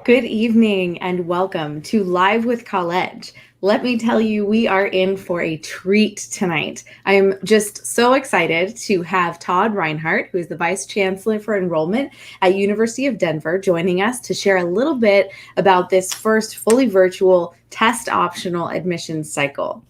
Good evening and welcome to Live with Colledge. Let me tell you, we are in for a treat tonight. I'm just so excited to have Todd Reinhardt, who is the Vice Chancellor for Enrollment at University of Denver, joining us to share a little bit about this first fully virtual test optional admissions cycle.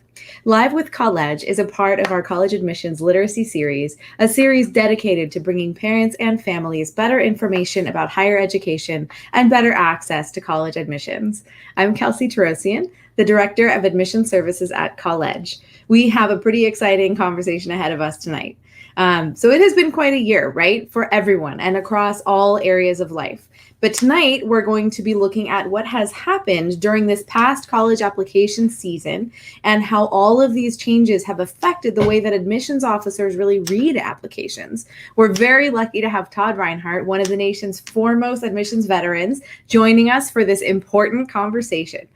Live with Colledge is a part of our college admissions literacy series, a series dedicated to bringing parents and families better information about higher education and better access to college admissions. I'm Kelsey Tarosian, the Director of Admission Services at Colledge. We have a pretty exciting conversation ahead of us tonight. So it has been quite a year, right, for everyone and across all areas of life. But tonight, we're going to be looking at what has happened during this past college application season and how all of these changes have affected the way that admissions officers really read applications. We're very lucky to have Todd Reinhardt, one of the nation's foremost admissions veterans, joining us for this important conversation.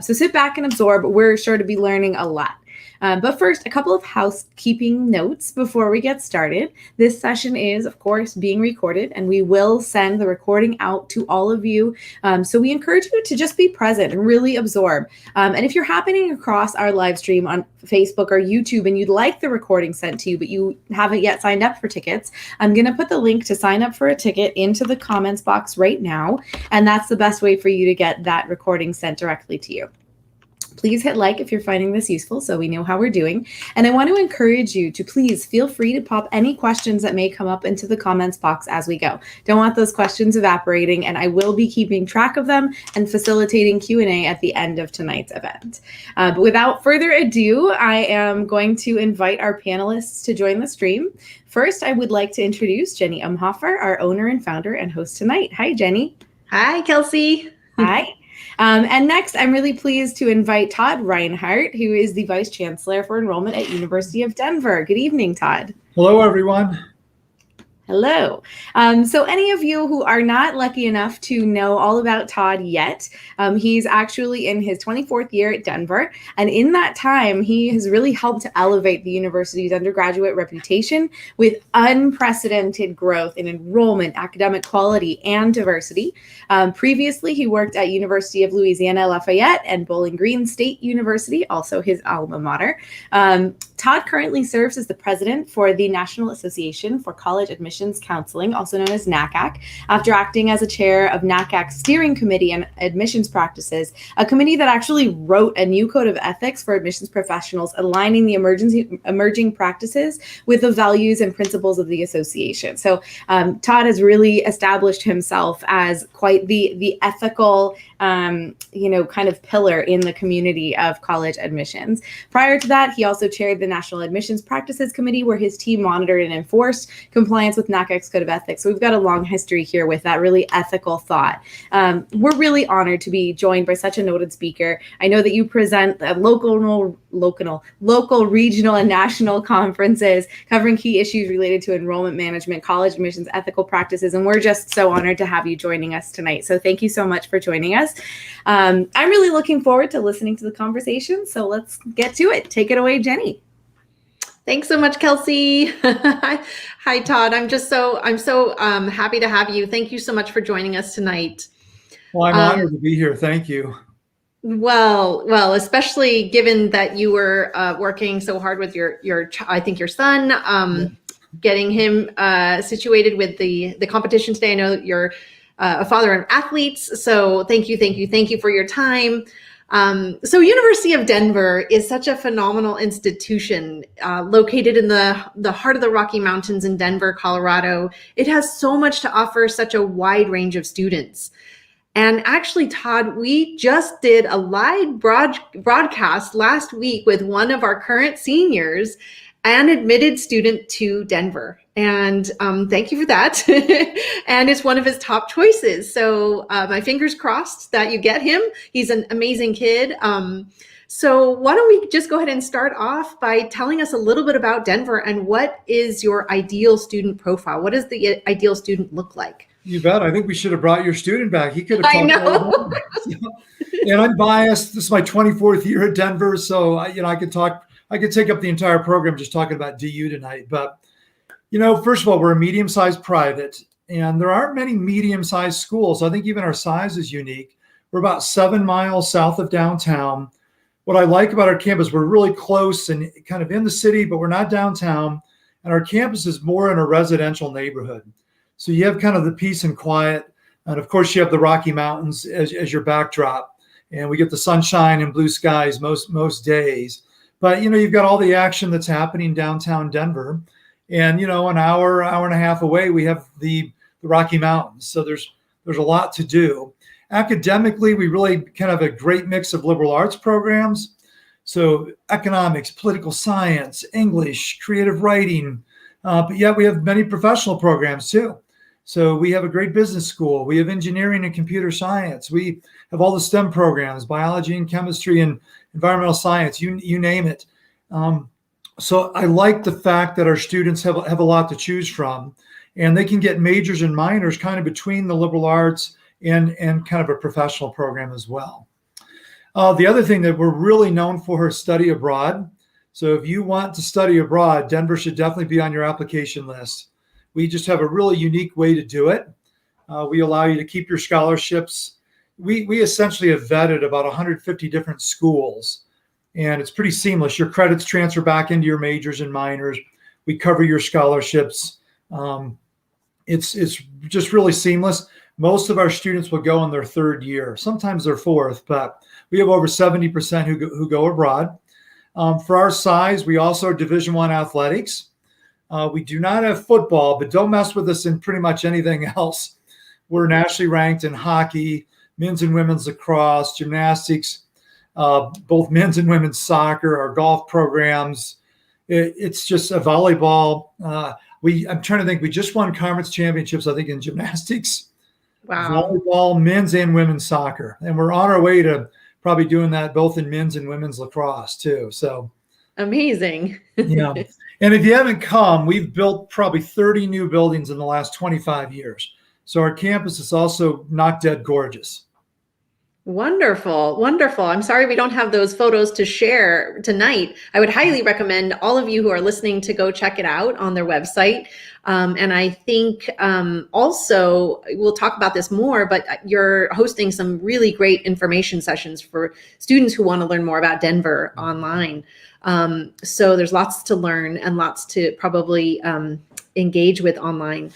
So sit back and absorb. We're sure to be learning a lot. But first, a couple of housekeeping notes before we get started. This session is, of course, being recorded, and we will send the recording out to all of you. So we encourage you to just be present and really absorb. And if you're happening across our live stream on Facebook or YouTube and you'd like the recording sent to you, but you haven't yet signed up for tickets, I'm going to put the link to sign up for a ticket into the comments box right now. And that's the best way for you to get that recording sent directly to you. Please hit like if you're finding this useful so we know how we're doing. And I want to encourage you to please feel free to pop any questions that may come up into the comments box as we go. Don't want those questions evaporating, and I will be keeping track of them and facilitating Q&A at the end of tonight's event. But without further ado, I am going to invite our panelists to join the stream. First, I would like to introduce Jenny Umhofer, our owner and founder and host tonight. Hi, Jenny. Hi, Kelsey. Hi. And next, I'm really pleased to invite Todd Reinhardt, who is the Vice Chancellor for Enrollment at University of Denver. Good evening, Todd. Hello, everyone. Hello. So any of you who are not lucky enough to know all about Todd yet, he's actually in his 24th year at Denver. And in that time, he has really helped to elevate the university's undergraduate reputation with unprecedented growth in enrollment, academic quality, and diversity. Previously, he worked at University of Louisiana Lafayette and Bowling Green State University, also his alma mater. Todd currently serves as the president for the National Association for College Admissions Counseling, also known as NACAC, after acting as a chair of NACAC's Steering Committee on Admissions Practices, a committee that actually wrote a new code of ethics for admissions professionals, aligning the emerging practices with the values and principles of the association. So Todd has really established himself as quite the ethical, kind of pillar in the community of college admissions. Prior to that, he also chaired the National Admissions Practices Committee, where his team monitored and enforced compliance with NACAC's Code of Ethics. So we've got a long history here with that really ethical thought. We're really honored to be joined by such a noted speaker. I know that you present local, regional, and national conferences covering key issues related to enrollment management, college admissions, ethical practices, and we're just so honored to have you joining us tonight. So thank you so much for joining us. I'm really looking forward to listening to the conversation. So let's get to it. Take it away, Jenny. Thanks so much, Kelsey. Hi, Todd. I'm so happy to have you. Thank you so much for joining us tonight. Well, I'm honored to be here. Thank you. Well, especially given that you were working so hard with your son, getting him situated with the competition today. I know that you're a father of athletes, so thank you for your time. So University of Denver is such a phenomenal institution located in the heart of the Rocky Mountains in Denver, Colorado. It has so much to offer such a wide range of students. And actually, Todd, we just did a live broadcast last week with one of our current seniors, an admitted student to Denver. And thank you for that. And it's one of his top choices. So my fingers crossed that you get him. He's an amazing kid. So why don't we just go ahead and start off by telling us a little bit about Denver and what is your ideal student profile? What does the ideal student look like? You bet. I think we should have brought your student back. He could have talked. I know. And I'm biased. This is my 24th year at Denver. So, I could take up the entire program just talking about DU tonight. But, first of all, we're a medium-sized private. And there aren't many medium-sized schools. I think even our size is unique. We're about 7 miles south of downtown. What I like about our campus, we're really close and kind of in the city, but we're not downtown. And our campus is more in a residential neighborhood. So you have kind of the peace and quiet. And of course, you have the Rocky Mountains as your backdrop. And we get the sunshine and blue skies most days. But, you've got all the action that's happening downtown Denver. And, an hour and a half away, we have the Rocky Mountains. So there's a lot to do. Academically, we really kind of have a great mix of liberal arts programs. So economics, political science, English, creative writing. But yet we have many professional programs too. So we have a great business school. We have engineering and computer science. We have all the STEM programs, biology and chemistry and environmental science, you name it. So I like the fact that our students have a lot to choose from, and they can get majors and minors kind of between the liberal arts and kind of a professional program as well. The other thing that we're really known for is study abroad. So if you want to study abroad, Denver should definitely be on your application list. We just have a really unique way to do it. We allow you to keep your scholarships. We essentially have vetted about 150 different schools, and it's pretty seamless. Your credits transfer back into your majors and minors. We cover your scholarships. It's just really seamless. Most of our students will go in their third year, sometimes their fourth, but we have over 70% who go abroad. For our size, we also are Division I athletics. We do not have football, but don't mess with us in pretty much anything else. We're nationally ranked in hockey, men's and women's lacrosse, gymnastics, both men's and women's soccer, our golf programs. It's just a volleyball. I'm trying to think. We just won conference championships, I think, in gymnastics, Wow. volleyball, men's and women's soccer, and we're on our way to probably doing that both in men's and women's lacrosse too. So Amazing. yeah. And if you haven't come, we've built probably 30 new buildings in the last 25 years. So our campus is also not dead gorgeous. Wonderful. Wonderful. I'm sorry we don't have those photos to share tonight. I would highly recommend all of you who are listening to go check it out on their website. And I think also we'll talk about this more, but you're hosting some really great information sessions for students who want to learn more about Denver online. So there's lots to learn and lots to probably engage with online.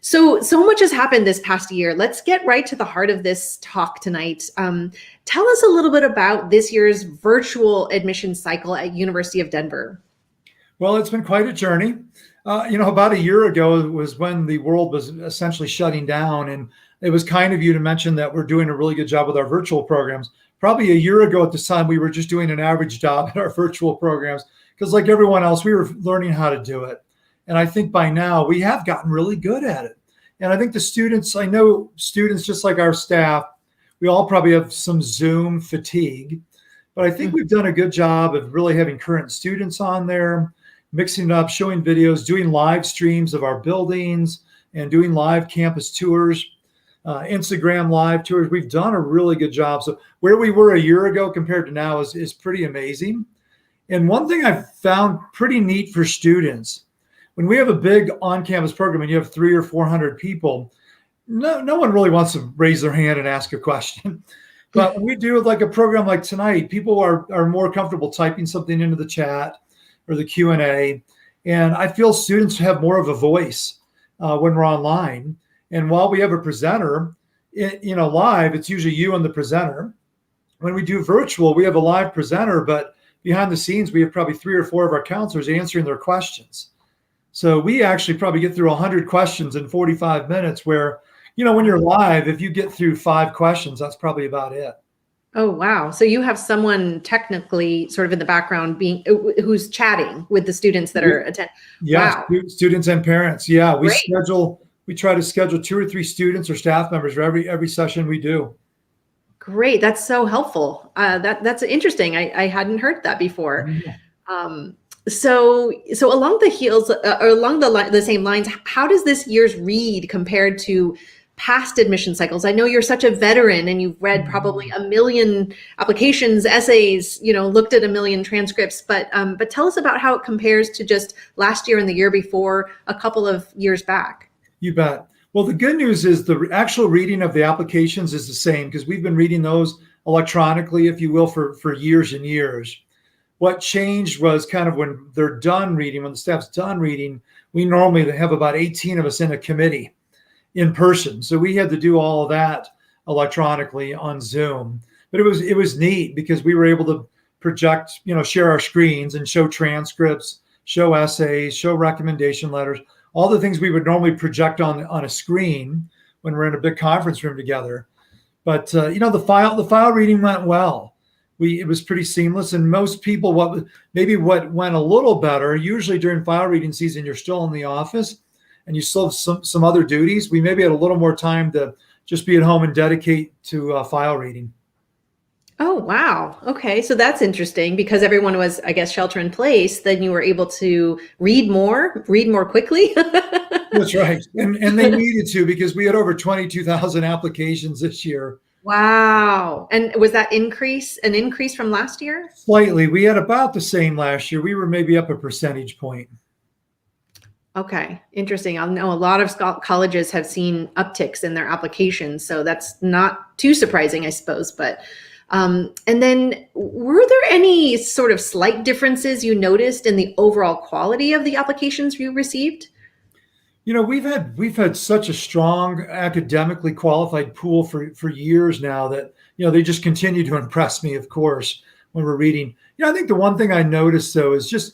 So much has happened this past year. Let's get right to the heart of this talk tonight. Tell us a little bit about this year's virtual admission cycle at University of Denver. Well, it's been quite a journey. About a year ago was when the world was essentially shutting down, and it was kind of you to mention that we're doing a really good job with our virtual programs. Probably a year ago at this time, we were just doing an average job at our virtual programs because like everyone else, we were learning how to do it. And I think by now we have gotten really good at it. And I think I know students just like our staff, we all probably have some Zoom fatigue, but I think we've done a good job of really having current students on there, mixing it up, showing videos, doing live streams of our buildings and doing live campus tours, Instagram live tours. We've done a really good job. So where we were a year ago compared to now is pretty amazing. And one thing I've found pretty neat for students, when we have a big on-campus program and you have 300 or 400 people, no one really wants to raise their hand and ask a question. But when we do like a program like tonight, people are more comfortable typing something into the chat or the Q&A. And I feel students have more of a voice when we're online. And while we have a presenter, live, it's usually you and the presenter. When we do virtual, we have a live presenter, but behind the scenes, we have probably 3 or 4 of our counselors answering their questions. So we actually probably get through 100 questions in 45 minutes where, when you're live, if you get through 5 questions, that's probably about it. Oh, wow. So you have someone technically sort of in the background who's chatting with the students that are attending. Yeah, wow. Students and parents. Yeah, we try to schedule 2 or 3 students or staff members for every session we do. Great. That's so helpful. That's interesting. I hadn't heard that before. So along the heels or along the same lines, how does this year's read compared to past admission cycles? I know you're such a veteran and you've read probably a million applications, essays, looked at a million transcripts, but tell us about how it compares to just last year and the year before, a couple of years back. You bet. Well, the good news is the actual reading of the applications is the same because we've been reading those electronically, if you will, for years and years. What changed was kind of when they're done reading, when the staff's done reading, we normally have about 18 of us in a committee in person. So we had to do all of that electronically on Zoom. But it was neat because we were able to project, share our screens and show transcripts, show essays, show recommendation letters, all the things we would normally project on a screen when we're in a big conference room together. But the file reading went well. It was pretty seamless, and most people, what went a little better. Usually during file reading season, you're still in the office, and you still have some other duties. We maybe had a little more time to just be at home and dedicate to file reading. Oh, wow. Okay. So that's interesting because everyone was, I guess, shelter in place. Then you were able to read more quickly. That's right. And they needed to because we had over 22,000 applications this year. Wow. And was that an increase from last year? Slightly. We had about the same last year. We were maybe up a percentage point. Okay. Interesting. I know a lot of colleges have seen upticks in their applications. So that's not too surprising, I suppose. But and then were there any sort of slight differences you noticed in the overall quality of the applications you received? We've had such a strong academically qualified pool for years now that, they just continue to impress me, of course, when we're reading. I think the one thing I noticed though is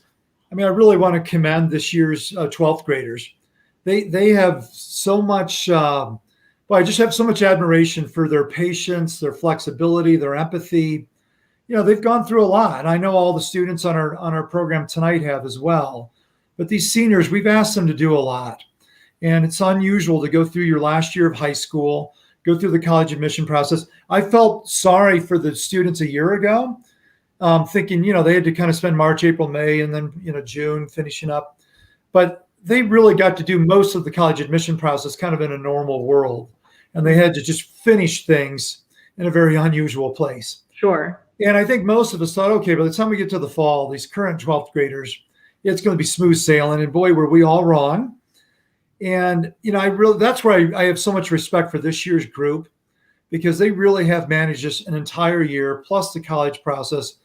I really want to commend this year's 12th graders. They have so much, I just have so much admiration for their patience, their flexibility, their empathy. They've gone through a lot. And I know all the students on our program tonight have as well. But these seniors, we've asked them to do a lot. And it's unusual to go through your last year of high school, go through the college admission process. I felt sorry for the students a year ago, thinking, they had to kind of spend March, April, May, and then, June finishing up. But they really got to do most of the college admission process kind of in a normal world. And they had to just finish things in a very unusual place. Sure. And I think most of us thought, okay, by the time we get to the fall, these current 12th graders, it's going to be smooth sailing. And boy, were we all wrong. And, that's where I have so much respect for this year's group because they really have managed this an entire year, plus the college process.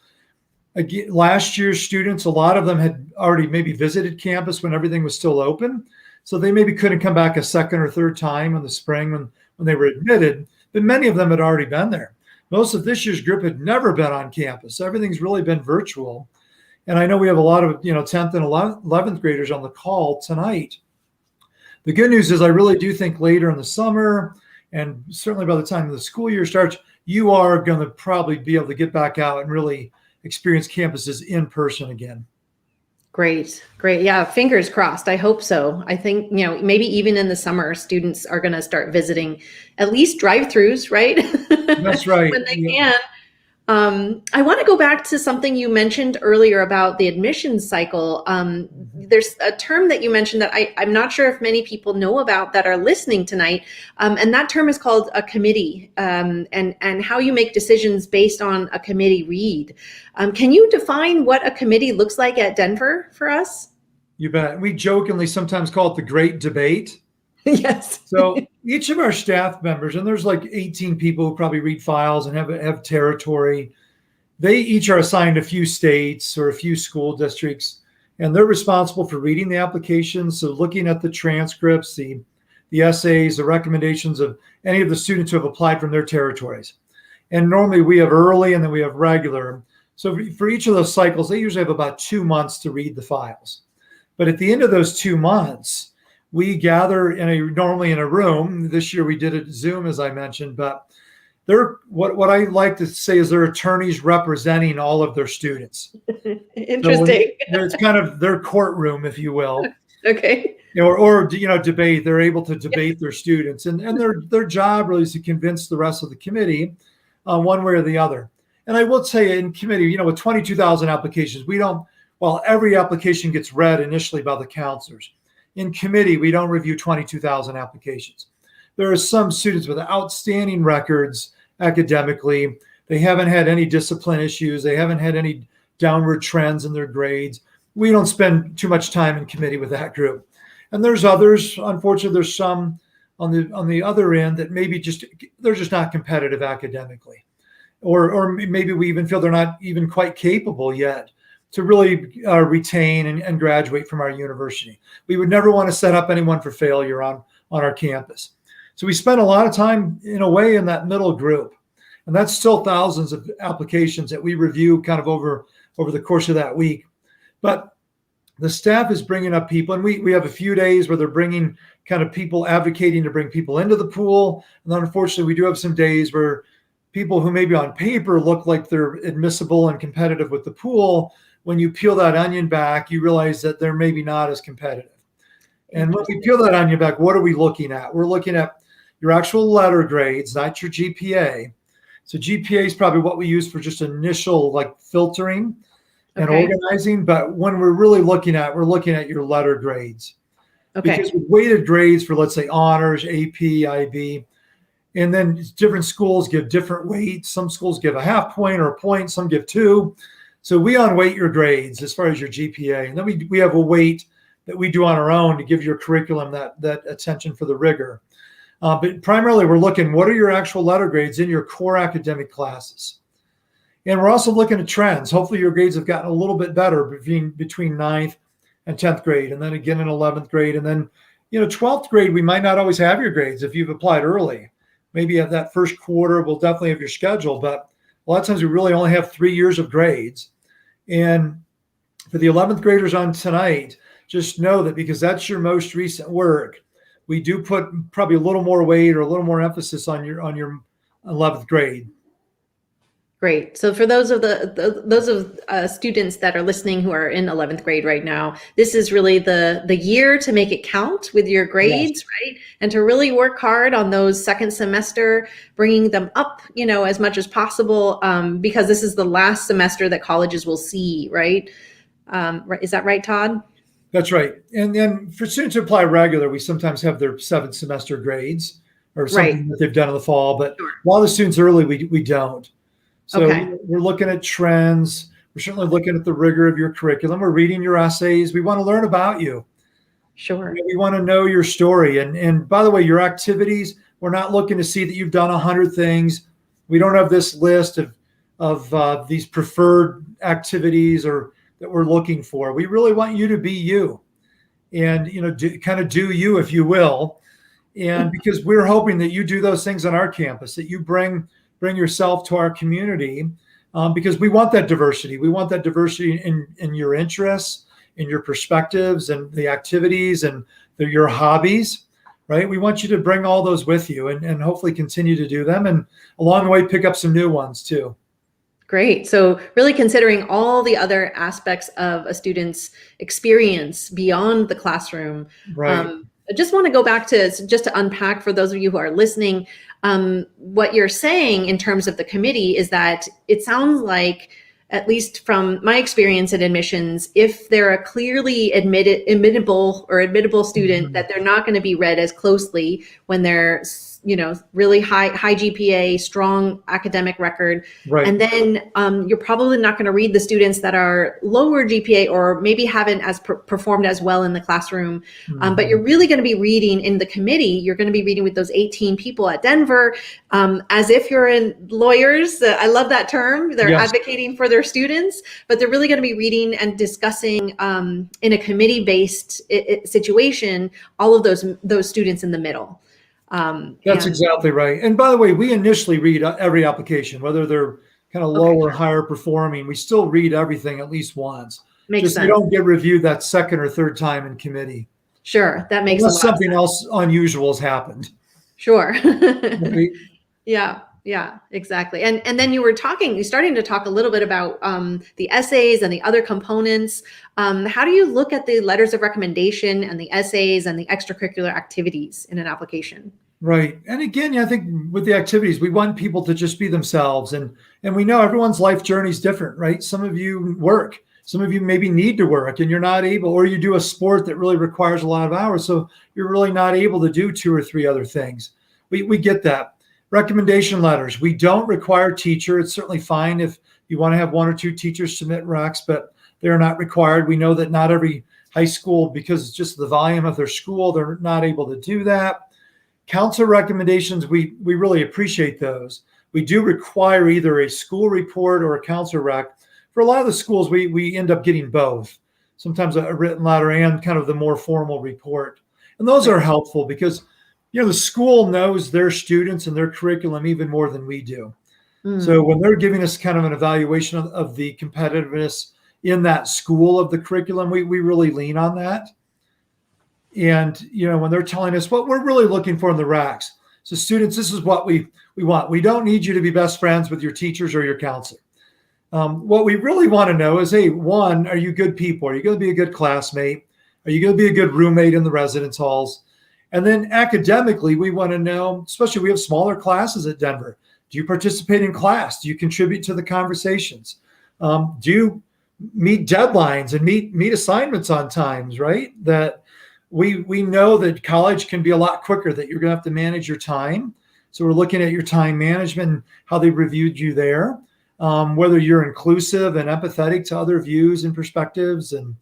Again, last year's students, a lot of them had already maybe visited campus when everything was still open. So they maybe couldn't come back a second or third time in the spring when they were admitted, but many of them had already been there. Most of this year's group had never been on campus. Everything's really been virtual. And I know we have a lot of, 10th and 11th graders on the call tonight. The good news is I really do think later in the summer, and certainly by the time the school year starts, you are going to probably be able to get back out and really experience campuses in person again. Great. Yeah, fingers crossed. I hope so. I think, maybe even in the summer, students are going to start visiting at least drive-throughs, right? That's right. When they can. I want to go back to something you mentioned earlier about the admissions cycle. There's a term that you mentioned that I'm not sure if many people know about that are listening tonight. And that term is called a committee, and how you make decisions based on a committee read. Can you define what a committee looks like at Denver for us? You bet. We jokingly sometimes call it the Great Debate. Yes. So each of our staff members, and there's like 18 people who probably read files and have territory, they each are assigned a few states or a few school districts, and they're responsible for reading the applications. So looking at the transcripts, the essays, the recommendations of any of the students who have applied from their territories. And normally we have early and then we have regular. So for each of those cycles, they usually have about 2 months to read the files. But at the end of those 2 months, we gather normally in a room. This year we did it Zoom, as I mentioned, but what I like to say is they're attorneys representing all of their students. Interesting. So it's kind of their courtroom, if you will. Okay. Or debate. They're able to debate their students, and their job really is to convince the rest of the committee one way or the other. And I will say in committee, with 22,000 applications, every application gets read initially by the counselors. In committee, we don't review 22,000 applications. There are some students with outstanding records academically. They haven't had any discipline issues. They haven't had any downward trends in their grades. We don't spend too much time in committee with that group. And there's others. Unfortunately, there's some on the other end that maybe they're just not competitive academically, or maybe we even feel they're not even quite capable yet to really retain and graduate from our university. We would never want to set up anyone for failure on our campus. So we spend a lot of time in a way in that middle group. And that's still thousands of applications that we review kind of over the course of that week. But the staff is bringing up people, and we have a few days where they're bringing kind of people advocating to bring people into the pool. And then unfortunately, we do have some days where people who maybe on paper look like they're admissible and competitive with the pool, when you peel that onion back, you realize that they're maybe not as competitive. And when we peel that onion back, what are we looking at? We're looking at your actual letter grades, not your GPA. So GPA is probably what we use for just initial like filtering and organizing. But when we're really looking at, your letter grades. Okay. Because with weighted grades for, let's say, honors, AP, IB, and then different schools give different weights. Some schools give a half point or a point. Some give 2. So we unweight your grades as far as your GPA. And then we have a weight that we do on our own to give your curriculum that attention for the rigor. But primarily, we're looking, what are your actual letter grades in your core academic classes? And we're also looking at trends. Hopefully, your grades have gotten a little bit better between 9th and 10th grade, and then again in 11th grade. And then, 12th grade, we might not always have your grades if you've applied early. Maybe at that first quarter, we'll definitely have your schedule. But a lot of times, we really only have 3 years of grades. And for the 11th graders on tonight, just know that because that's your most recent work, we do put probably a little more weight or a little more emphasis on your 11th grade. Great. So for those of students that are listening who are in 11th grade right now, this is really the year to make it count with your grades, yes. Right? And to really work hard on those second semester, bringing them up, as much as possible, because this is the last semester that colleges will see, right? Is that right, Todd? That's right. And then for students who apply regular, we sometimes have their 7th semester grades or something that they've done in the fall. But while the students early, we don't. So we're looking at trends. We're certainly looking at the rigor of your curriculum. We're reading your essays. We want to learn about you. Sure. We want to know your story. And by the way, your activities, we're not looking to see that you've done 100 things. We don't have this list of these preferred activities or that we're looking for. We really want you to be you and, do you, if you will. And because we're hoping that you do those things on our campus, that you bring yourself to our community, because we want that diversity. We want that diversity in your interests, in your perspectives and the activities and your hobbies, right? We want you to bring all those with you and hopefully continue to do them. And along the way, pick up some new ones too. Great. So really considering all the other aspects of a student's experience beyond the classroom. Right. I just want to go back to unpack for those of you who are listening, what you're saying in terms of the committee is that it sounds like, at least from my experience in admissions, if they're a clearly admittable student, that they're not going to be read as closely when they're really high GPA, strong academic record. Right. And then you're probably not going to read the students that are lower GPA or maybe haven't performed as well in the classroom. But you're really going to be reading in the committee. You're going to be reading with those 18 people at Denver, as if you're in lawyers. I love that term. They're advocating for their students, but they're really going to be reading and discussing in a committee-based situation, all of those students in the middle. That's exactly right. And by the way, we initially read every application, whether they're kind of low or higher performing. We still read everything at least once. Makes sense. We don't get reviewed that second or third time in committee. Sure, that makes unless something else unusual has happened. Sure. Right? Yeah, exactly. And then you're starting to talk a little bit about the essays and the other components. How do you look at the letters of recommendation and the essays and the extracurricular activities in an application? Right. And again, I think with the activities, we want people to just be themselves. And we know everyone's life journey is different, right? Some of you work. Some of you maybe need to work and you're not able, or you do a sport that really requires a lot of hours. So you're really not able to do 2 or 3 other things. We get that. Recommendation letters. We don't require teacher. It's certainly fine if you want to have 1 or 2 teachers submit recs, but they're not required. We know that not every high school, because it's just the volume of their school, they're not able to do that. Council recommendations, we really appreciate those. We do require either a school report or a council rec. For a lot of the schools, we end up getting both. Sometimes a written letter and kind of the more formal report. And those are helpful because, the school knows their students and their curriculum even more than we do. So when they're giving us kind of an evaluation of the competitiveness in that school of the curriculum, we really lean on that. And, when they're telling us what we're really looking for in the racks. So students, this is what we want. We don't need you to be best friends with your teachers or your counselor. What we really want to know is, hey, one, are you good people? Are you going to be a good classmate? Are you going to be a good roommate in the residence halls? And then academically, we want to know, especially we have smaller classes at Denver. Do you participate in class? Do you contribute to the conversations? Do you meet deadlines and meet assignments on times, right? That we know that college can be a lot quicker, that you're going to have to manage your time. So we're looking at your time management, how they reviewed you there, whether you're inclusive and empathetic to other views and perspectives. And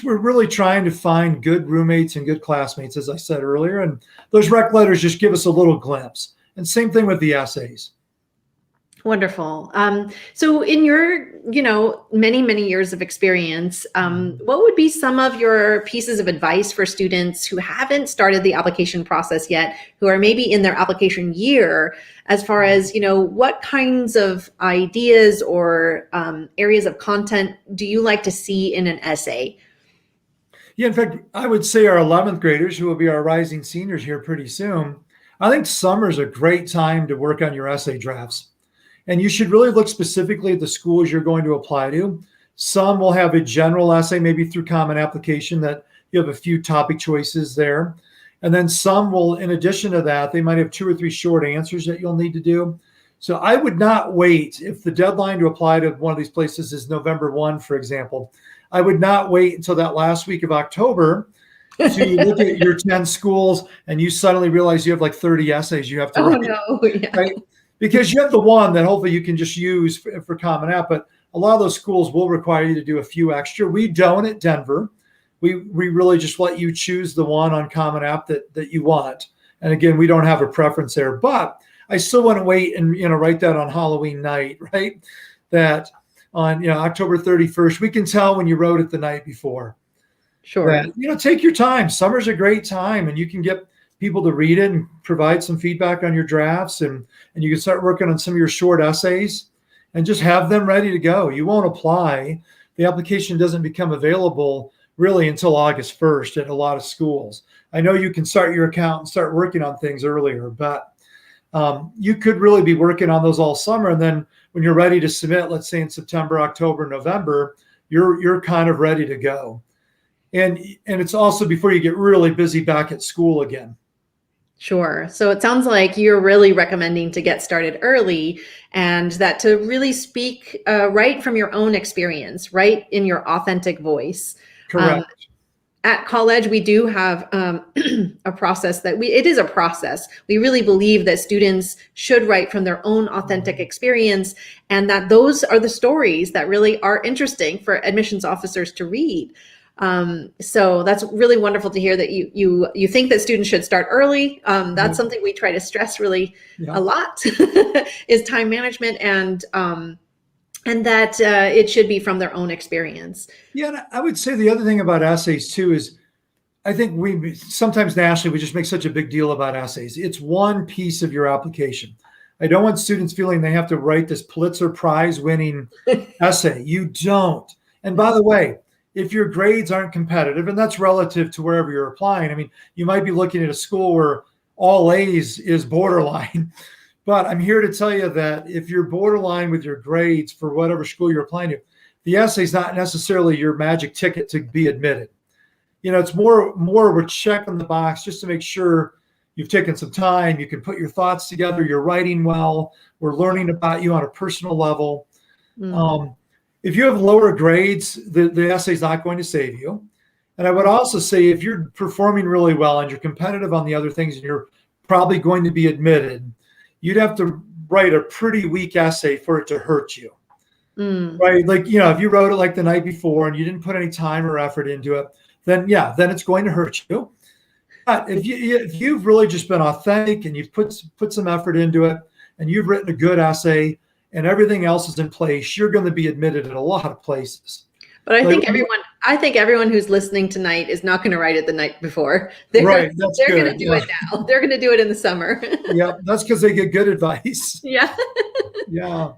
we're really trying to find good roommates and good classmates, as I said earlier. And those rec letters just give us a little glimpse. And same thing with the essays. Wonderful. So in your, many, many years of experience, what would be some of your pieces of advice for students who haven't started the application process yet, who are maybe in their application year, as far as, what kinds of ideas or areas of content do you like to see in an essay? Yeah, in fact, I would say our 11th graders, who will be our rising seniors here pretty soon, I think summer is a great time to work on your essay drafts. And you should really look specifically at the schools you're going to apply to. Some will have a general essay, maybe through Common Application, that you have a few topic choices there. And then some will, in addition to that, they might have 2 or 3 short answers that you'll need to do. So I would not wait. If the deadline to apply to one of these places is November 1, for example, I would not wait until that last week of October to look at your 10 schools and you suddenly realize you have like 30 essays you have to write. Oh, no. Yeah. Right? Because you have the one that hopefully you can just use for Common App, but a lot of those schools will require you to do a few extra. We don't at Denver. We really just let you choose the one on Common App that you want. And again, we don't have a preference there, but I still want to wait and write that on Halloween night, right? That on October 31st, we can tell when you wrote it the night before. Sure. That, take your time. Summer's a great time, and you can get people to read it and provide some feedback on your drafts, and you can start working on some of your short essays and just have them ready to go. You won't apply. The application doesn't become available really until August 1st at a lot of schools. I know you can start your account and start working on things earlier, but you could really be working on those all summer. And then when you're ready to submit, let's say in September, October, November, you're kind of ready to go. And it's also before you get really busy back at school again. Sure. So it sounds like you're really recommending to get started early, and that to really speak right from your own experience, right in your authentic voice. Correct. At Colledge, we do have a process it is a process. We really believe that students should write from their own authentic experience, and that those are the stories that really are interesting for admissions officers to read. So that's really wonderful to hear that you think that students should start early. That's something we try to stress really a lot is time management, and that it should be from their own experience. Yeah, and I would say the other thing about essays too is I think we sometimes nationally we just make such a big deal about essays. It's one piece of your application. I don't want students feeling they have to write this Pulitzer Prize winning essay. You don't. And by the way, if your grades aren't competitive, and that's relative to wherever you're applying, I mean, you might be looking at a school where all A's is borderline, but I'm here to tell you that if you're borderline with your grades for whatever school you're applying to, the essay is not necessarily your magic ticket to be admitted. It's more we're checking the box just to make sure you've taken some time, you can put your thoughts together, you're writing well, we're learning about you on a personal level. If you have lower grades, the essay is not going to save you. And I would also say if you're performing really well and you're competitive on the other things and you're probably going to be admitted, you'd have to write a pretty weak essay for it to hurt you. Right? Like, if you wrote it like the night before and you didn't put any time or effort into it, then it's going to hurt you. if you've really just been authentic and you've put some effort into it and you've written a good essay and everything else is in place, you're going to be admitted at a lot of places. But I So think everyone who's listening tonight is not going to write it the night before. They're right, that's they're going good. to do it now. They're going to do it in the summer. Yeah, that's because they get good advice. Yeah. Yeah.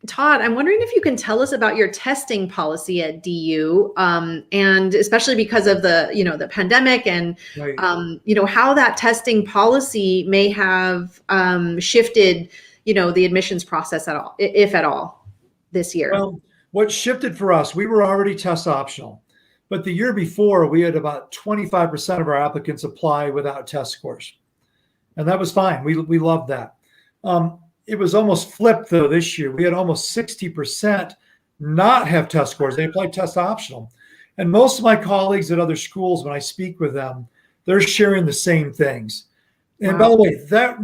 Todd, I'm wondering if you can tell us about your testing policy at DU, and especially because of the pandemic and Right. how that testing policy may have shifted the admissions process at all, if at all, this year. Well, what shifted for us, we were already test optional, but the year before we had about 25% of our applicants apply without test scores. And that was fine. We loved that. It was almost flipped though this year. We had almost 60% not have test scores. They applied test optional. And most of my colleagues at other schools, when I speak with them, they're sharing the same things. And by the way, that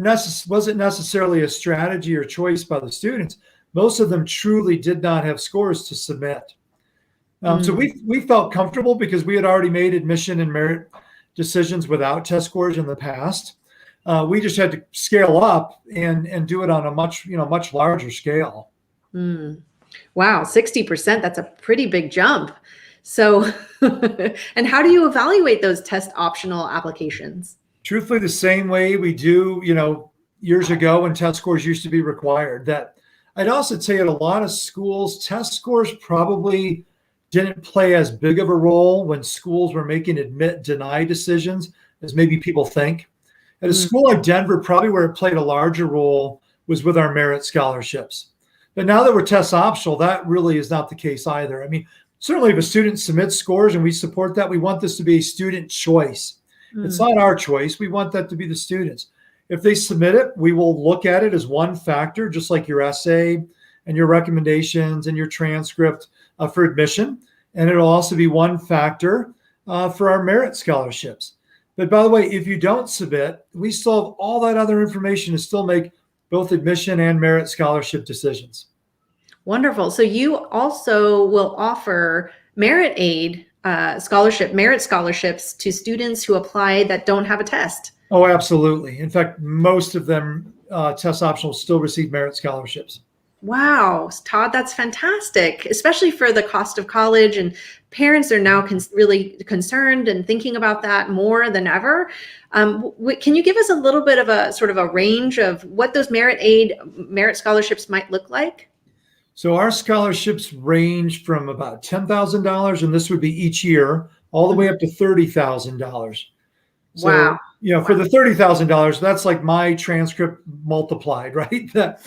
wasn't necessarily a strategy or choice by the students. Most of them truly did not have scores to submit. So we felt comfortable because we had already made admission and merit decisions without test scores in the past. We just had to scale up and do it on a much larger scale. Wow, 60%, that's a pretty big jump. So, and how do you evaluate those test optional applications? Truthfully, the same way we do, years ago when test scores used to be required. That I'd also say at a lot of schools, test scores probably didn't play as big of a role when schools were making admit-deny decisions as maybe people think. At a school like Denver, probably where it played a larger role was with our merit scholarships. But now that we're test optional, that really is not the case either. I mean, certainly if a student submits scores and we support that, we want this to be a student choice. It's not our choice. We want that to be the students. If they submit it, we will look at it as one factor, just like your essay and your recommendations and your transcript for admission. And it'll also be one factor for our merit scholarships. But by the way, if you don't submit, we still have all that other information to still make both admission and merit scholarship decisions. Wonderful. So you also will offer merit aid merit scholarships to students who apply that don't have a test. Oh, absolutely. In fact, most of them test optional still receive merit scholarships. Wow, Todd, that's fantastic, especially for the cost of college, and parents are now really concerned and thinking about that more than ever. Can you give us a little bit of a sort of a range of what those merit scholarships might look like? So our scholarships range from about $10,000, and this would be each year, all the way up to $30,000. So, wow. For the $30,000, that's like my transcript multiplied, right? That,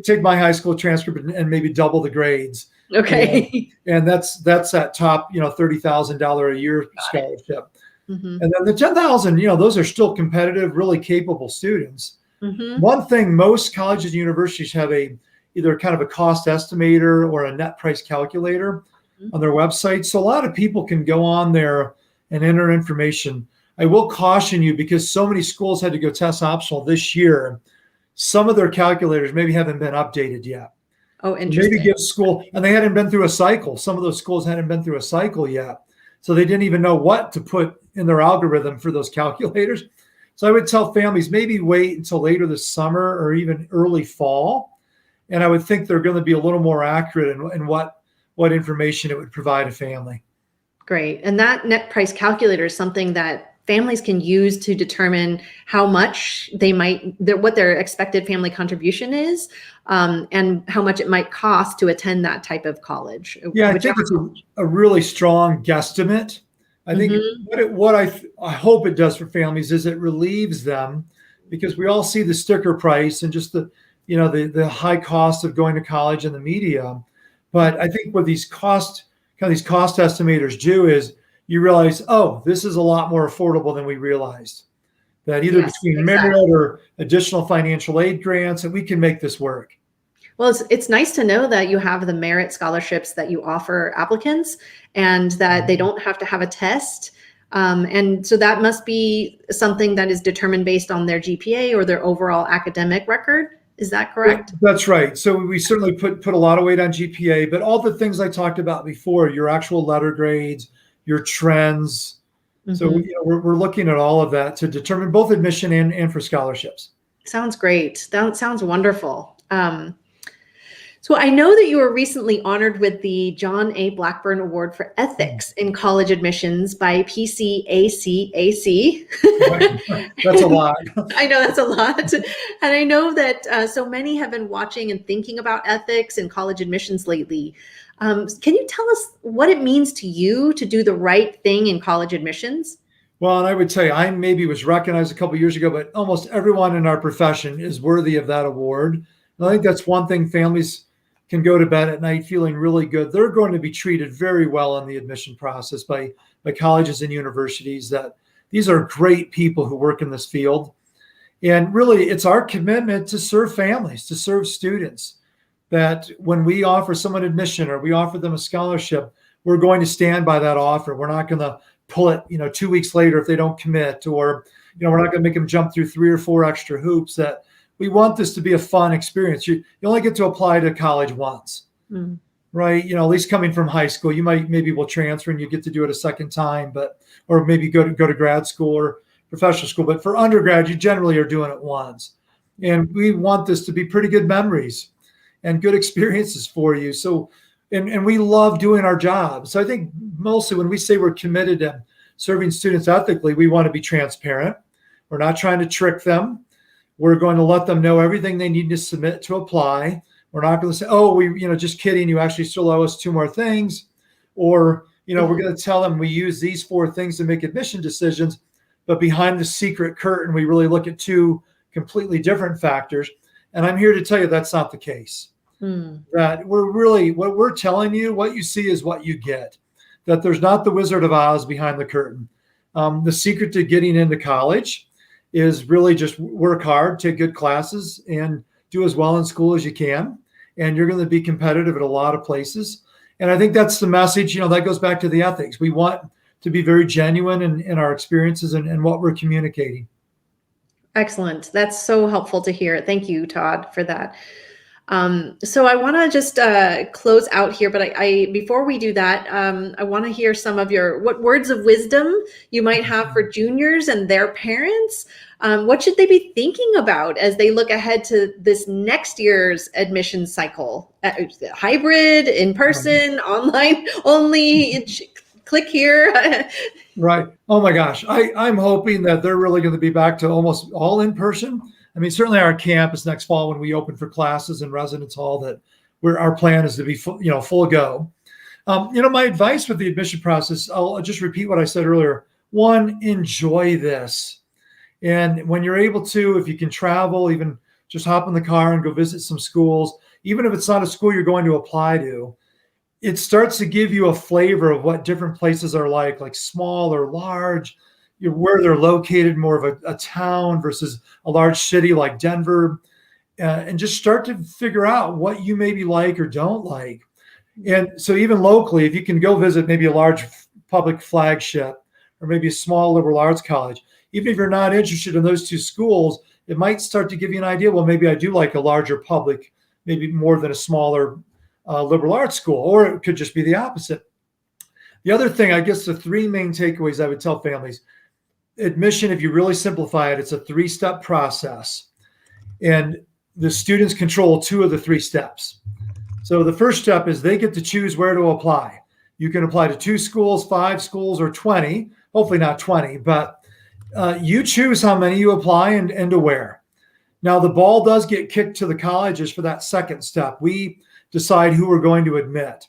take my high school transcript and maybe double the grades. Okay. And that's that top, $30,000 a year scholarship. And then the 10,000, those are still competitive, really capable students. One thing, most colleges and universities have either kind of a cost estimator or a net price calculator on their website. So a lot of people can go on there and enter information. I will caution you, because so many schools had to go test optional this year, some of their calculators maybe haven't been updated yet. Oh, interesting. Maybe give school, and they hadn't been through a cycle. Some of those schools hadn't been through a cycle yet. So they didn't even know what to put in their algorithm for those calculators. So I would tell families, maybe wait until later this summer or even early fall. And I would think they're going to be a little more accurate in what information it would provide a family. Great. And that net price calculator is something that families can use to determine how much what their expected family contribution is, and how much it might cost to attend that type of college. Yeah, I think it's a really strong guesstimate. I think what I hope it does for families is it relieves them, because we all see the sticker price and just the high cost of going to college and the media. But I think what these cost estimators do is you realize, oh, this is a lot more affordable than we realized. That either between merit or additional financial aid grants, that we can make this work. Well, it's nice to know that you have the merit scholarships that you offer applicants, and that they don't have to have a test. And so that must be something that is determined based on their GPA or their overall academic record. Is that correct? That's right. So we certainly put a lot of weight on GPA, but all the things I talked about before, your actual letter grades, your trends, So Mhm. we're looking at all of that to determine both admission and for scholarships. Sounds great. That sounds wonderful. So I know that you were recently honored with the John A. Blackburn Award for Ethics in College Admissions by PCACAC. Right. That's a lot. I know that's a lot. And I know that so many have been watching and thinking about ethics in college admissions lately. Can you tell us what it means to you to do the right thing in college admissions? Well, and I would say I maybe was recognized a couple of years ago, but almost everyone in our profession is worthy of that award. And I think that's one thing families can go to bed at night feeling really good. They're going to be treated very well in the admission process by colleges and universities. That these are great people who work in this field. And really, it's our commitment to serve families, to serve students, that when we offer someone admission or we offer them a scholarship, we're going to stand by that offer. We're not going to pull it, 2 weeks later if they don't commit, or, we're not going to make them jump through 3 or 4 extra hoops. That we want this to be a fun experience. You only get to apply to college once, right? At least coming from high school, you maybe will transfer and you get to do it a second time, or maybe go to grad school or professional school. But for undergrad, you generally are doing it once. And we want this to be pretty good memories and good experiences for you. So, and we love doing our job. So I think mostly when we say we're committed to serving students ethically, we want to be transparent. We're not trying to trick them. We're going to let them know everything they need to submit to apply. We're not going to say, oh, just kidding, you actually still owe us 2 more things. Or, we're going to tell them we use these 4 things to make admission decisions, but behind the secret curtain, we really look at 2 completely different factors. And I'm here to tell you that's not the case. That what we're telling you, what you see is what you get. That there's not the Wizard of Oz behind the curtain. The secret to getting into college is really just work hard, take good classes, and do as well in school as you can. And you're going to be competitive at a lot of places. And I think that's the message. That goes back to the ethics. We want to be very genuine in our experiences and what we're communicating. Excellent. That's so helpful to hear. Thank you, Todd, for that. So I want to just close out here, but I before we do that, I want to hear some of what words of wisdom you might have for juniors and their parents. What should they be thinking about as they look ahead to this next year's admission cycle? Hybrid, in person, online only, click here. Right. Oh my gosh. I'm hoping that they're really going to be back to almost all in person. I mean, certainly our campus next fall when we open for classes in residence hall, that our plan is to be full go. My advice with the admission process, I'll just repeat what I said earlier. 1, enjoy this. And when you're able to, if you can travel, even just hop in the car and go visit some schools, even if it's not a school you're going to apply to, it starts to give you a flavor of what different places are like small or large, where they're located, more of a town versus a large city like Denver, and just start to figure out what you maybe like or don't like. And so even locally, if you can go visit maybe a large public flagship or maybe a small liberal arts college, even if you're not interested in those 2 schools, it might start to give you an idea, well, maybe I do like a larger public, maybe more than a smaller liberal arts school, or it could just be the opposite. The other thing, I guess the 3 main takeaways I would tell families: admission, if you really simplify it, it's a 3-step process. And the students control 2 of the 3 steps. So the first step is they get to choose where to apply. You can apply to 2 schools, 5 schools, or 20, hopefully not 20, but you choose how many you apply and to where. Now, the ball does get kicked to the colleges for that second step. We decide who we're going to admit.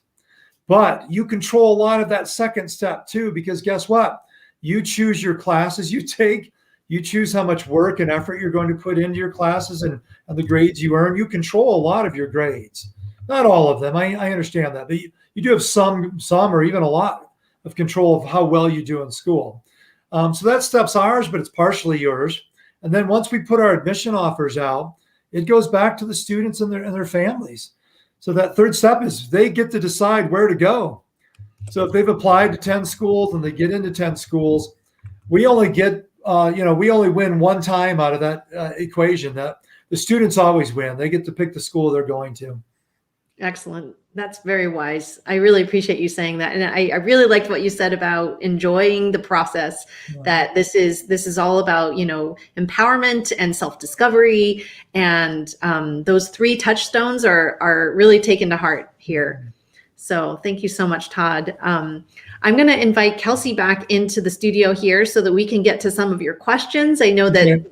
But you control a lot of that second step too, because guess what? You choose your classes you take. You choose how much work and effort you're going to put into your classes and the grades you earn. You control a lot of your grades. Not all of them. I understand that. But you do have some or even a lot of control of how well you do in school. So that step's ours, but it's partially yours. And then once we put our admission offers out, it goes back to the students and their families. So that third step is they get to decide where to go. So if they've applied to 10 schools and they get into 10 schools, we only get, we only win 1 time out of that equation. That the students always win. They get to pick the school they're going to. Excellent. That's very wise. I really appreciate you saying that. And I really liked what you said about enjoying the process, that this is all about, empowerment and self-discovery. And those three touchstones are really taken to heart here. So thank you so much, Todd. I'm going to invite Kelsey back into the studio here so that we can get to some of your questions. I know that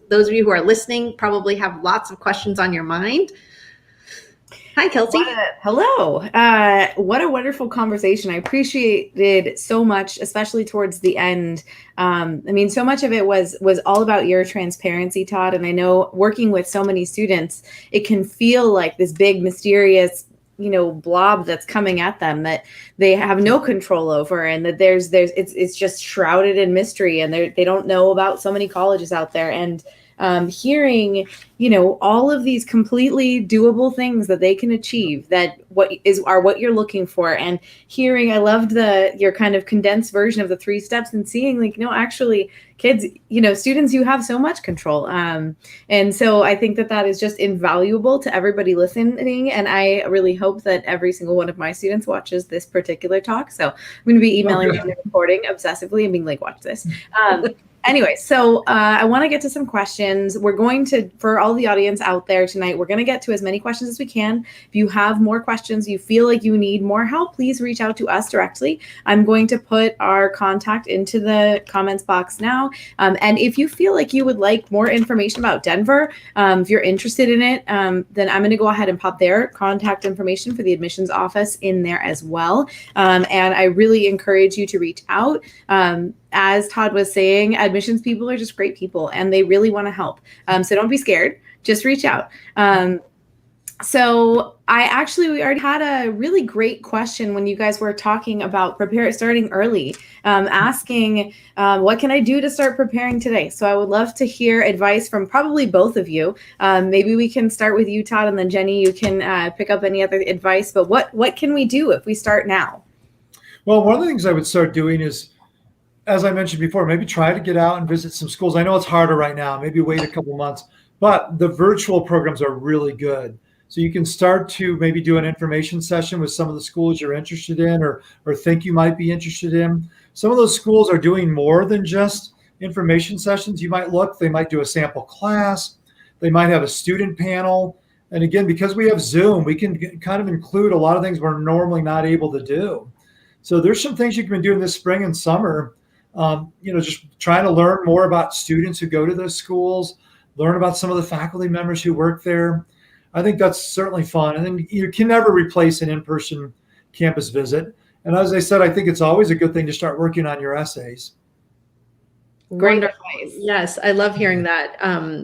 those of you who are listening probably have lots of questions on your mind. Hi, Kelsey. Hello. What a wonderful conversation. I appreciated so much, especially towards the end. So much of it was all about your transparency, Todd. And I know working with so many students, it can feel like this big, mysterious, blob that's coming at them that they have no control over, and that it's just shrouded in mystery, and they don't know about so many colleges out there. And hearing, all of these completely doable things that they can achieve, that what you're looking for, and hearing, I loved your kind of condensed version of the 3 steps, and seeing actually kids, students, you have so much control. And so I think that is just invaluable to everybody listening. And I really hope that every single one of my students watches this particular talk. So I'm going to be emailing them the recording obsessively and being like, watch this. Anyway, so I want to get to some questions. We're going to, for all the audience out there tonight, we're going to get to as many questions as we can. If you have more questions, you feel like you need more help, please reach out to us directly. I'm going to put our contact into the comments box now. And if you feel like you would like more information about Denver, if you're interested in it, then I'm going to go ahead and pop their contact information for the admissions office in there as well. And I really encourage you to reach out. As Todd was saying, admissions people are just great people, and they really want to help. So don't be scared. Just reach out. So we already had a really great question when you guys were talking about starting early, asking what can I do to start preparing today? So I would love to hear advice from probably both of you. Maybe we can start with you, Todd, and then Jenny, you can pick up any other advice. But what can we do if we start now? Well, one of the things I would start doing is, as I mentioned before, maybe try to get out and visit some schools. I know it's harder right now, maybe wait a couple months, but the virtual programs are really good. So you can start to maybe do an information session with some of the schools you're interested in or think you might be interested in. Some of those schools are doing more than just information sessions. They might do a sample class. They might have a student panel. And again, because we have Zoom, we can kind of include a lot of things we're normally not able to do. So there's some things you can do in this spring and summer. Just trying to learn more about students who go to those schools, learn about some of the faculty members who work there. I think that's certainly fun. And then you can never replace an in-person campus visit. And as I said, I think it's always a good thing to start working on your essays. Great advice. Yes, I love hearing that.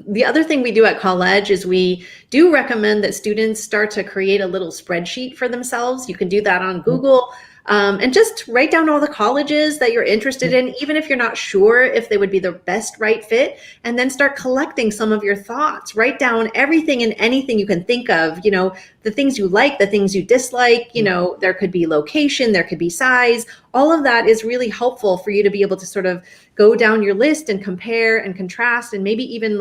The other thing we do at Colledge is we do recommend that students start to create a little spreadsheet for themselves. You can do that on Google. And just write down all the colleges that you're interested in, even if you're not sure if they would be the best right fit, and then start collecting some of your thoughts. Write down everything and anything you can think of, the things you like, the things you dislike, there could be location, there could be size. All of that is really helpful for you to be able to sort of go down your list and compare and contrast, and maybe even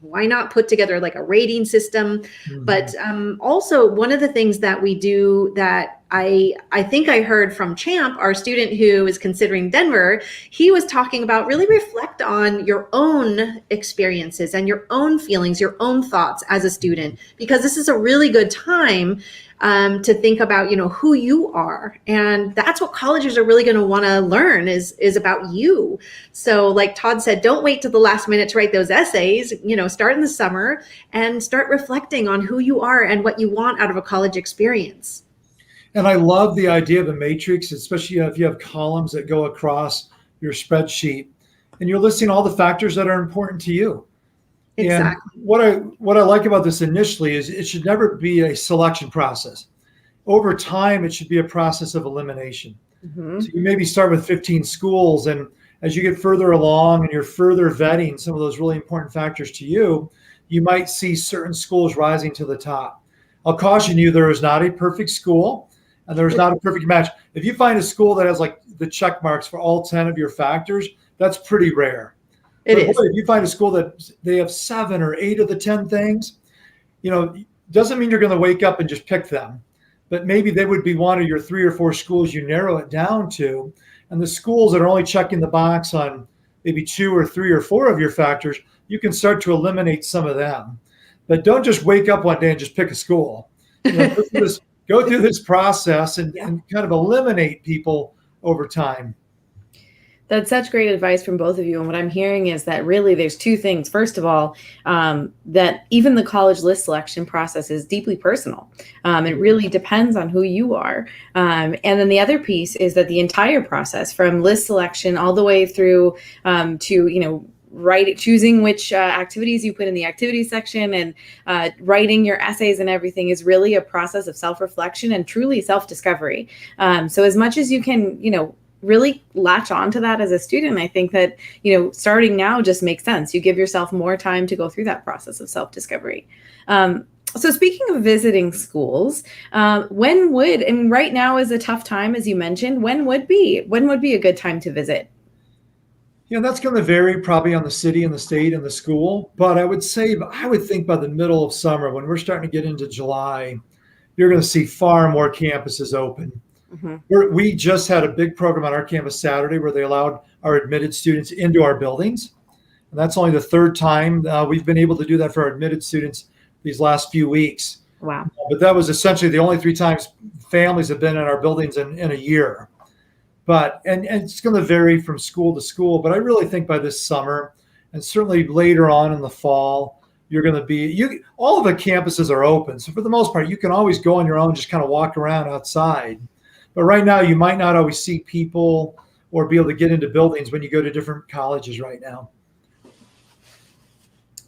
why not put together like a rating system? Mm-hmm. But also one of the things that we do that I think I heard from Champ, our student who is considering Denver, he was talking about really reflect on your own experiences and your own feelings, your own thoughts as a student, because this is a really good time to think about, who you are. And that's what colleges are really going to want to learn is about you. So like Todd said, don't wait till the last minute to write those essays, start in the summer and start reflecting on who you are and what you want out of a college experience. And I love the idea of a matrix, especially if you have columns that go across your spreadsheet and you're listing all the factors that are important to you. Exactly. And what I like about this initially is it should never be a selection process. Over time, it should be a process of elimination. Mm-hmm. So you maybe start with 15 schools, and as you get further along and you're further vetting some of those really important factors to you, you might see certain schools rising to the top. I'll caution you, there is not a perfect school and there's not a perfect match. If you find a school that has like the check marks for all 10 of your factors, that's pretty rare. It is. If you find a school that they have 7 or 8 of the 10 things, doesn't mean you're going to wake up and just pick them. but maybe they would be one of your 3 or 4 schools you narrow it down to. And the schools that are only checking the box on maybe 2 or 3 or 4 of your factors, you can start to eliminate some of them. But don't just wake up one day and just pick a school. Go through this process and kind of eliminate people over time. That's such great advice from both of you. And what I'm hearing is that really there's two things. First of all, that even the college list selection process is deeply personal. It really depends on who you are. And then the other piece is that the entire process from list selection all the way through to, choosing which activities you put in the activities section and writing your essays and everything is really a process of self-reflection and truly self-discovery. So as much as you can, really latch on to that as a student, I think that, starting now just makes sense. You give yourself more time to go through that process of self-discovery. So speaking of visiting schools, and right now is a tough time, as you mentioned, when would be a good time to visit? That's going to vary probably on the city and the state and the school. But I would think by the middle of summer, when we're starting to get into July, you're going to see far more campuses open. Mm-hmm. We just had a big program on our campus Saturday where they allowed our admitted students into our buildings. And that's only the third time we've been able to do that for our admitted students these last few weeks. Wow. But that was essentially the only 3 times families have been in our buildings in a year. But and it's going to vary from school to school. But I really think by this summer, and certainly later on in the fall, you're going to be all of the campuses are open. So for the most part, you can always go on your own, just kind of walk around outside. But right now, you might not always see people or be able to get into buildings when you go to different colleges right now.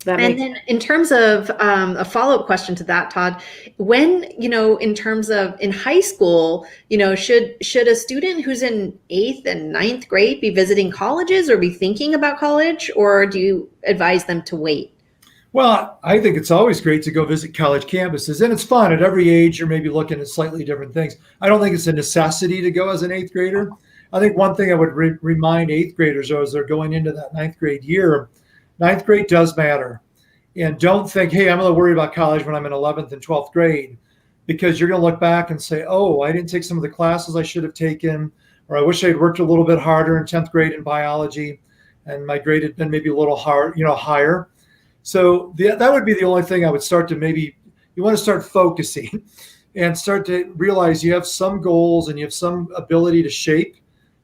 And then in terms of a follow-up question to that, Todd, when, in terms of in high school, should a student who's in 8th and 9th grade be visiting colleges or be thinking about college, or do you advise them to wait? Well, I think it's always great to go visit college campuses, and it's fun. At every age, you're maybe looking at slightly different things. I don't think it's a necessity to go as an 8th grader. I think one thing I would remind 8th graders as they're going into that 9th grade year, 9th grade does matter. And don't think, hey, I'm going to worry about college when I'm in 11th and 12th grade, because you're going to look back and say, oh, I didn't take some of the classes I should have taken, or I wish I'd worked a little bit harder in 10th grade in biology, and my grade had been maybe a little higher. So that would be the only thing I would start to you want to start focusing and start to realize you have some goals and you have some ability to shape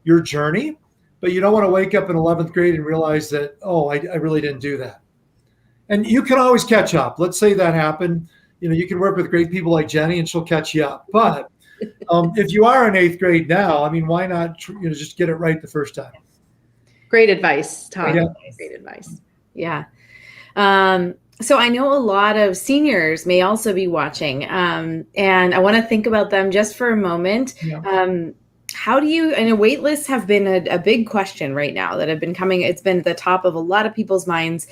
your journey, but you don't want to wake up in 11th grade and realize that, oh, I really didn't do that. And you can always catch up. Let's say that happened. You can work with great people like Jenny and she'll catch you up. But if you are in 8th grade now, why not just get it right the first time? Great advice, Todd. Yeah. Great advice. Yeah. So I know a lot of seniors may also be watching, and I want to think about them just for a moment. Yeah. I know wait lists have been a big question right now that have been coming. It's been at the top of a lot of people's minds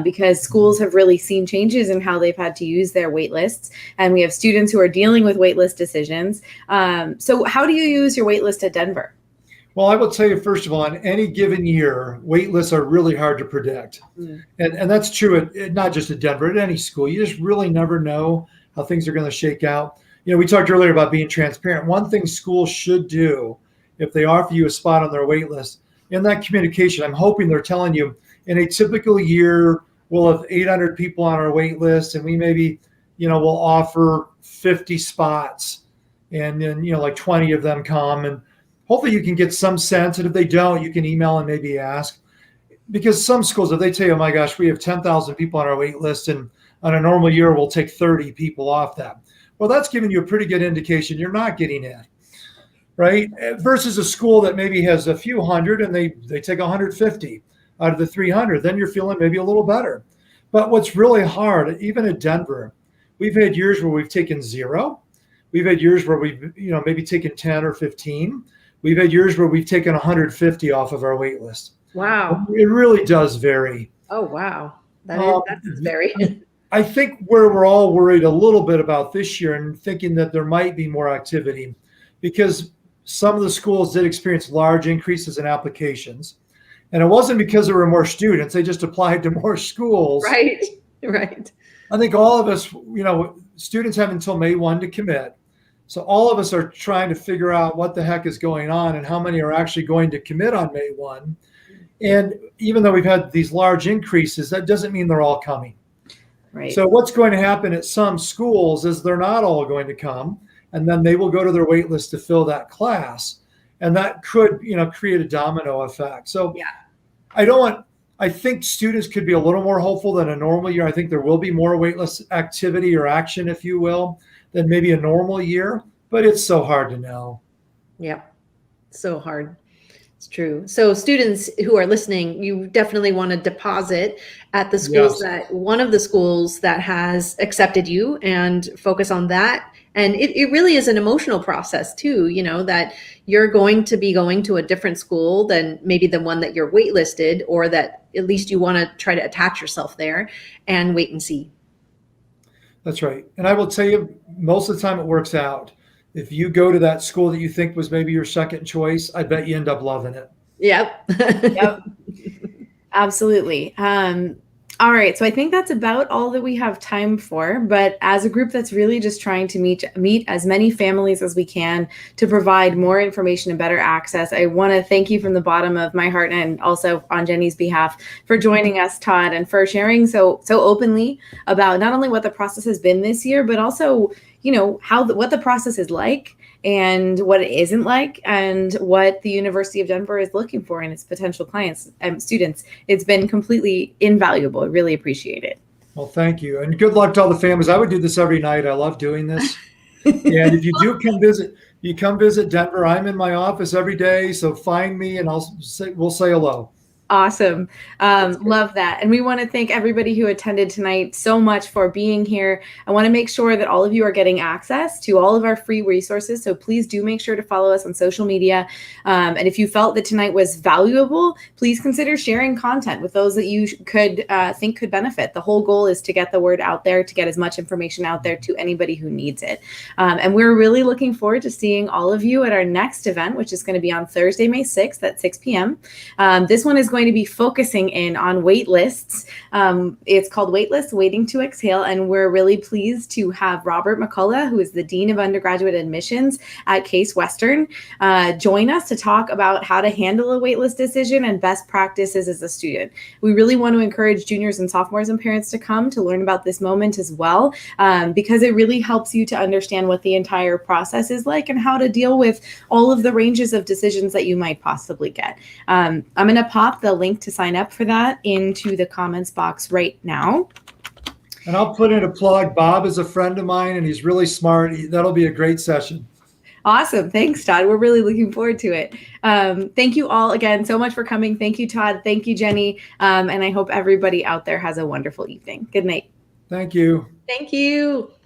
because schools have really seen changes in how they've had to use their wait lists. And we have students who are dealing with wait list decisions. So how do you use your wait list at Denver? Well, I will tell you, first of all, in any given year, wait lists are really hard to predict. Mm. And that's true not just at Denver, at any school. You just really never know how things are going to shake out. We talked earlier about being transparent. One thing schools should do if they offer you a spot on their wait list, in that communication, I'm hoping they're telling you, in a typical year, we'll have 800 people on our wait list, and we maybe, we'll offer 50 spots, and then, like 20 of them come. And hopefully you can get some sense. And if they don't, you can email and maybe ask. Because some schools, if they tell you, oh my gosh, we have 10,000 people on our wait list, and on a normal year, we'll take 30 people off that. Well, that's giving you a pretty good indication you're not getting in, right? Versus a school that maybe has a few hundred and they take 150 out of the 300, then you're feeling maybe a little better. But what's really hard, even at Denver, we've had years where we've taken 0. We've had years where we've maybe taken 10 or 15. We've had years where we've taken 150 off of our wait list. Wow. It really does vary. Oh, wow. That's very. I think where we're all worried a little bit about this year and thinking that there might be more activity, because some of the schools did experience large increases in applications. And it wasn't because there were more students. They just applied to more schools. Right. I think all of us, students have until May 1 to commit. So all of us are trying to figure out what the heck is going on and how many are actually going to commit on May 1. And even though we've had these large increases, that doesn't mean they're all coming. Right. So what's going to happen at some schools is they're not all going to come, and then they will go to their wait list to fill that class. And that could, create a domino effect. So Yeah. I think students could be a little more hopeful than a normal year. I think there will be more waitlist activity or action, if you will, than maybe a normal year, but it's so hard to know. Yep. So hard. It's true. So students who are listening, you definitely want to deposit at the schools one of the schools that has accepted you, and focus on that. And it really is an emotional process too, that you're going to be going to a different school than maybe the one that you're waitlisted, or that at least you want to try to attach yourself there and wait and see. That's right. And I will tell you, most of the time it works out. If you go to that school that you think was maybe your second choice, I bet you end up loving it. Yep. Yep. Absolutely. All right. So I think that's about all that we have time for. But as a group that's really just trying to meet as many families as we can to provide more information and better access, I want to thank you from the bottom of my heart, and also on Jenny's behalf, for joining us, Todd, and for sharing so openly about not only what the process has been this year, but also, what the process is like, and what it isn't like, and what the University of Denver is looking for in its potential clients and students. It's been completely invaluable. I really appreciate it. Well, thank you. And good luck to all the families. I would do this every night. I love doing this. And if you do come visit Denver, I'm in my office every day. So find me and we'll say hello. Awesome. Love that. And we want to thank everybody who attended tonight so much for being here. I want to make sure that all of you are getting access to all of our free resources. So please do make sure to follow us on social media. And if you felt that tonight was valuable, please consider sharing content with those that you could think could benefit. The whole goal is to get the word out there, to get as much information out there to anybody who needs it. And we're really looking forward to seeing all of you at our next event, which is going to be on Thursday, May 6th at 6 p.m. This one is going to be focusing in on wait lists. It's called Waitlist Waiting to Exhale, and we're really pleased to have Robert McCullough, who is the Dean of Undergraduate Admissions at Case Western, join us to talk about how to handle a waitlist decision and best practices as a student. We really want to encourage juniors and sophomores and parents to come to learn about this moment as well, because it really helps you to understand what the entire process is like and how to deal with all of the ranges of decisions that you might possibly get. I'm going to pop the link to sign up for that into the comments box right now. And I'll put in a plug. Bob is a friend of mine and he's really smart. That'll be a great session. Awesome. Thanks, Todd. We're really looking forward to it. Thank you all again so much for coming. Thank you, Todd. Thank you, Jenny. And I hope everybody out there has a wonderful evening. Good night. Thank you. Thank you.